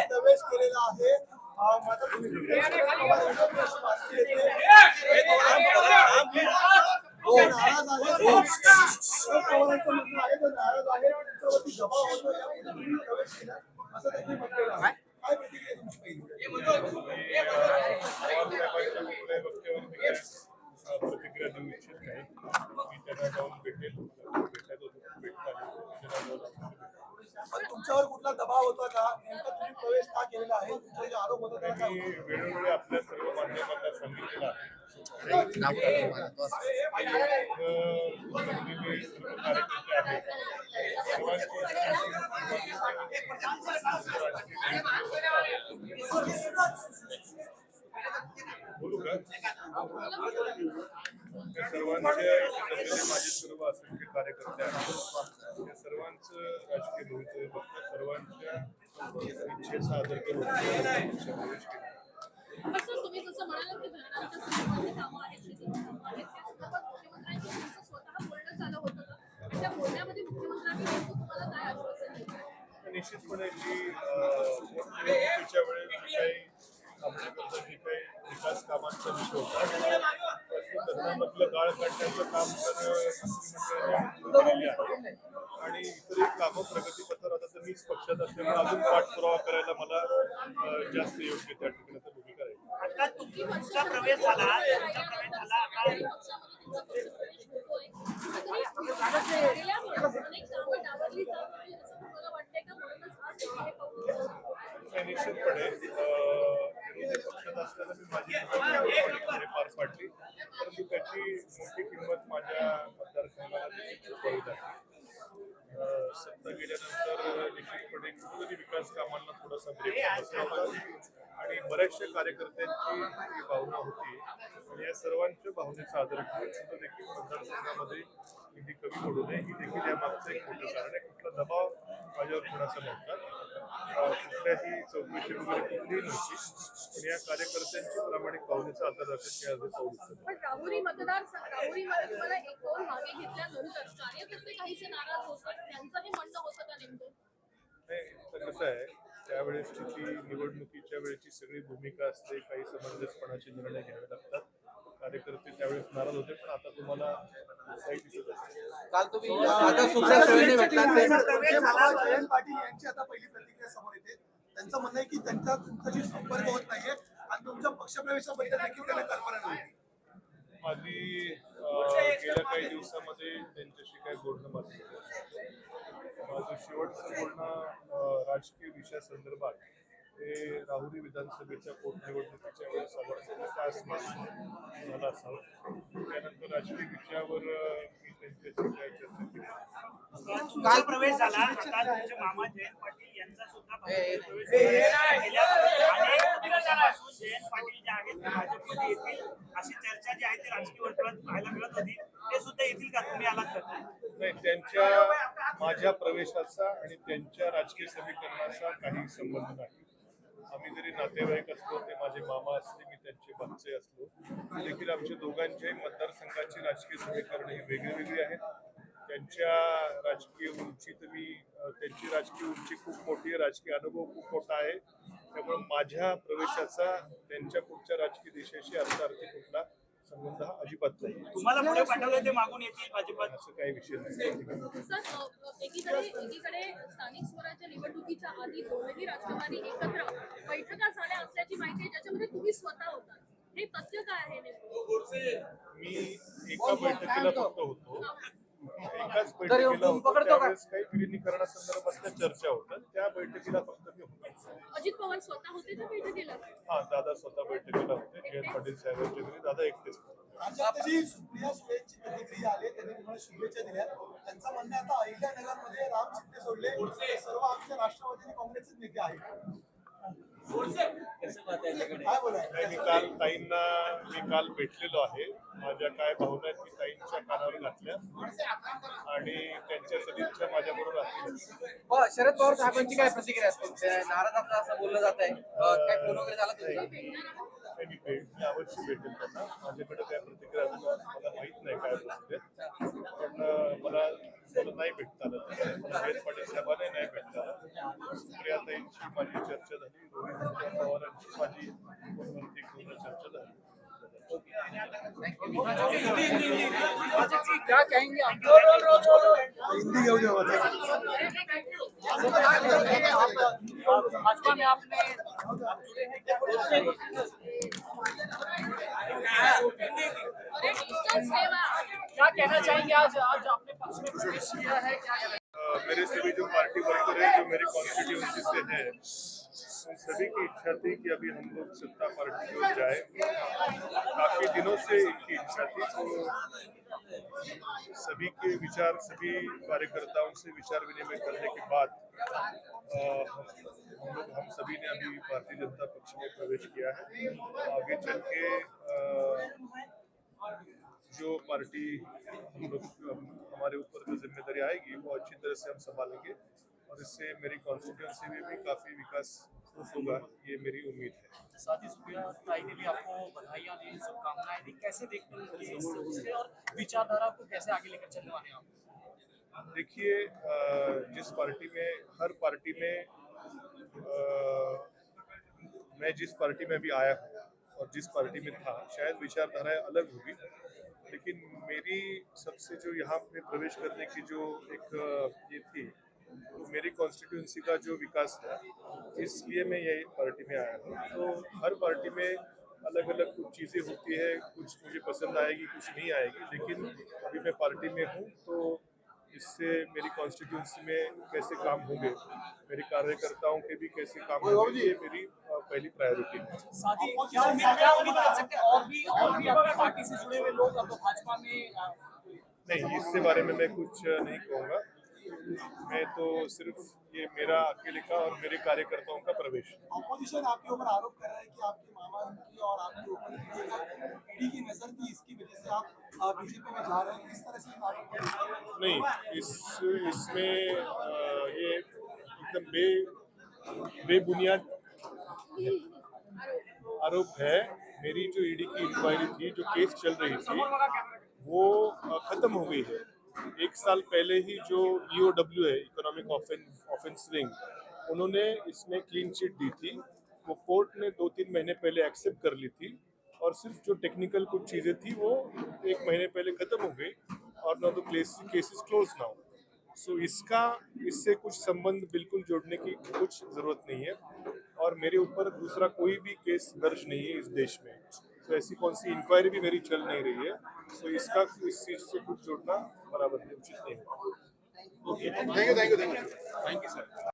प्रवेश केलेला आहे. प्रतिक्रिया देऊ इच्छित नाही. मी त्यांना जाऊन भेटेल. तुमच्यावर कुठला दबाव होता का? नेमका तुम्ही प्रवेश का केलेला आहे? तुमचे जे आरोप होते त्याला मी वेळोवेळी आपल्या सर्व माध्यमांना सांगितलेलं आहे. बोलू का? सर्वांचे माझे सर्व असंख्य कार्यकर्ते आहेत. त्या सर्वांचं राजकीय भवितव्य बघता सर्वांच्या इच्छेचा आदर करून प्रवेश केला. तुम्ही जसं म्हणालात की धरणांच्या संदर्भातली कामं आहेत, शेतीची कामं आहेत, त्या संदर्भात मुख्यमंत्र्यांची तुमचं स्वतः बोलणं झालं होतं का? त्या बोलण्यामध्ये मुख्यमंत्र्यांनी तुम्हाला काय आश्वासन दिलं? निश्चितपणे जी पोटनिवडणुकीच्या वेळेस जी काही आमच्याकडचं जी काही विकास कामांचा विषय होता धरणामधलं गाळ काढण्याचं काम तर मंत्रिमंडळाने आहे आणि इतर कामं प्रगतीपथावर आता तर मीच पक्षात असल्यामुळे अजून पाठपुरावा करायला मला जास्त योग्य त्या ठिकाणी भूमिका राहील. आता तुमचा प्रवेश झाला निश्चितपणे विरोधी पक्षात असताना मी माझी पार पाडली परंतु त्याची मोठी किंमत माझ्या मतदारसंघाला पडत आहे. सत्ता गेल्यानंतर निश्चितपणे कुठेतरी विकास कामांना थोडासा ब्रेक आणि बऱ्याचशा कार्यकर्त्यांची ही भावना होती आणि या सर्वांच्या भावनेचा आदर ठेवून सुद्धा देखील मतदारसंघामध्ये निधी कमी पडू नये ही देखील यामागचं एक मोठं कारण आहे. कुठला दबाव माझ्यावर कोणाचा नव्हता, कुठल्याही चौकशी वगैरे कुठलीही नव्हती पण या कार्यकर्त्यांची प्रामाणिक भावनेचा आदर राखत मी आज पाऊल उचललं. पण राहुरीमध्ये तुम्हाला एक पाऊल मागे घेतल्यानंतर कार्यकर्ते काहीसे नाराज होतात, त्यांचंही म्हणणं होतं का नेमकं? नाही, तर कसं आहे त्यावेळेसची जी निवडणुकीच्या वेळेची सगळी भूमिका असते, काही समंजसपणाचे निर्णय घ्यावे लागतात. कार्यकर्ते त्यावेळेस नाराज होते पण आता तुम्हाला काही दिसत असेल. काल तुम्ही जयंत पाटील यांची आता पहिली प्रतिक्रिया समोर येते. त्यांचं म्हणणं आहे की तुमच्याशी संपर्क होत नाहीये आणि तुमच्या पक्षप्रवेशाबद्दल देखील त्यांना कल्पना नव्हती. माझी गेल्या काही दिवसामध्ये त्यांच्याशी काही बोलणं माझं शेवटचं बोलणं राजकीय विषयासंदर्भात ते राहुरी विधानसभेच्या पोटनिवडणुकीच्या वेळेस आसपास झाला असावं. त्यानंतर राजकीय विषयावर मी त्यांच्याशी काय चर्चा केली. काल प्रवेश झाला. आता तुमचे मामा जयंत पाटील यांचा सुद्धा प्रवेश अनेक दिवसापासून जयंत पाटील जे आहेत ते भाजपमध्ये येतील अशी चर्चा जी आहे ती राजकीय वर्तुळात पाहायला मिळत होती. ते सुद्धा येतील का? तुम्ही आलात का? नाही, त्यांच्या माझ्या प्रवेशाचा आणि त्यांच्या राजकीय समीकरणाचा काही संबंध नाही. आम्ही जरी नातेवाईक असलो, ते माझे मामा असले, मी त्यांचे भाचे असलो देखील आमच्या दोघांच्याही मतदारसंघाची राजकीय समीकरण ही वेगळी वेगळी आहेत. त्यांच्या राजकीय उंची त्यांची राजकीय उंची खूप मोठी आहे, राजकीय अनुभव खूप मोठा आहे. त्यामुळे माझ्या प्रवेशाचा त्यांच्या पुढच्या राजकीय दिशेशी अर्थार्थी कुठला संबंध हा अजिबात नाही. तुम्हाला पुढे पाठवलं ते मागून येतील भाजपात असं काही विषय नाही. एकीकडे स्थानिक स्वराज्य निवडणुकीच्या आधी दोन्ही राष्ट्रवादी एकत्र बैठका झाल्या असल्याची माहिती आहे, ज्याच्यामध्ये तुम्ही स्वतः होता. हे तथ्य काय आहे नेमकं? मी एका बैठकीला फक्त होतो. एकाच बैठकीला होतो. त्यावेळेस काही विलिनीकरणासंदर्भातल्या चर्चा होतात. त्या बैठकीला फक्त मी होतो. अजित पवार स्वतः होते त्या बैठकीला? हा, दादा स्वतः बैठकीला होते. जयंत पाटील साहेबांच्या घरी दादा एकटेच होते. राज्यातली सुप्रिया सुळेंची प्रतिक्रिया आली, त्यांनी तुम्हाला शुभेच्छा दिल्या. त्यांचं म्हणणं आता अहिल्यानगरमध्ये राम शिंदे सोडले सर्व आमच्या राष्ट्रवादी काँग्रेसचे नेते आहेत. काय बोलाय? मी काल भेटलेलो आहे. माझ्या काय भावना आहेत मी ताईंच्या कानावर घातल्या आणि त्यांच्या सदिच्छा माझ्याबरोबर असतील. शरद पवार साहेबांची काय प्रतिक्रिया असते? नाराज असं बोललं जात आहे, काय फोन वगैरे झाला तुमचा? मी अवश्य भेटेल त्यांना. माझ्याकडे त्या प्रतिक्रिया मला माहित नाही काय पण मला नाही भेटता आलं जयंत पाटील साहेबांना नाही भेटता आलं. सुप्रियाताईंची माझी चर्चा झाली, रोहित पवारांची माझी फोनवरती पूर्ण चर्चा झाली. क्या कहेंगे आप? हिंदी घेऊ द्या मला. भाजपा में आपने डिस्टन्स ठेवा. क्या कहना चाहेंगे? आज आज आपने पक्ष में प्रवेश किया है, क्या कहना मेरे सभी जो पार्टी वर्कर है, जो मेरे कॉन्स्टिट्यूंसी से है, उन सभी की इच्छा थी कि अभी हम लोग सत्ता पार्टी की ओर जाए. काफी दिनों से इनकी इच्छा थी. तो सभी के विचार, सभी कार्यकर्ताओं से विचार विनिमय करने के बाद हम सभी ने अभी भारतीय जनता पक्ष में प्रवेश किया है. आगे चल के जो पार्टी हम लोग हमारे ऊपर जो जिम्मेदारी आएगी वो अच्छी तरह से हम संभालेंगे और इससे मेरी कॉन्स्टिट्यूंसी में भी काफी विकास होगा, ये मेरी उम्मीद है. साथ ही सुप्रिया ताई ने भी आपको बधाइयाँ दी, शुभकामनाएं दी, कैसे देखते हैं उससे और विचारधारा को कैसे आगे लेकर चलने वाले हैं आप? देखिए, जिस पार्टी में, हर पार्टी में मैं जिस पार्टी में भी आया हूँ और जिस पार्टी में था, शायद विचारधाराएं अलग होगी, लेकिन मेरी सबसे जो यहाँ पे प्रवेश करने की जो एक ये थी, तो मेरी कॉन्स्टिट्यूंसी का जो विकास था, इसलिए मैं ये पार्टी में आया हूँ. तो हर पार्टी में अलग अलग कुछ चीज़ें होती है, कुछ मुझे पसंद आएगी, कुछ नहीं आएगी, लेकिन अभी मैं पार्टी में हूँ तो इससे मेरी कॉन्स्टिट्यूंसी में कैसे काम होंगे, मेरे कार्यकर्ताओं के भी कैसे काम होंगे, ये मेरी पहली प्रायोरिटी है. साथ ही क्या उम्मीद कर सकते हैं और भी आपकी पार्टी से जुड़े हुए लोग अब भाजपा में? नहीं, इससे बारे में मैं कुछ नहीं कहूँगा. मैं तो सिर्फ ये मेरा अकेले का और मेरे कार्यकर्ताओं का प्रवेश. ऑपोजिशन आपके ऊपर आरोप कर रहा है कि आपके मामा की और आपके ऊपर ईडी की नजर थी, इसकी वजह से आप बीजेपी में जा रहे हैं. किस तरह से आरोप कर रहे हैं? नहीं, इसमें ये एकदम बेबुनियाद आरोप है. मेरी जो ईडी की इंक्वायरी थी, जो केस चल रही थी, वो खत्म हो गई है. 1 साल पहले ही जो EOW है, इकोनॉमिक ऑफेंस विंग, उन्होंने इसमें क्लीन चिट दी थी. वो कोर्ट ने 2-3 महीने पहले एक्सेप्ट कर ली थी और सिर्फ जो टेक्निकल कुछ चीज़ें थी वो 1 महीने पहले ख़त्म हो गई और now the case close now. So इससे कुछ संबंध बिल्कुल जोड़ने की कुछ ज़रूरत नहीं है और मेरे ऊपर दूसरा कोई भी केस दर्ज नहीं है इस देश में. तो ऐसी कौन सी इंक्वायरी भी मेरी चल नहीं रही है. तो इस चीज़ से कुछ जोड़ना बराबर है, उचित नहीं है. Thank you sir.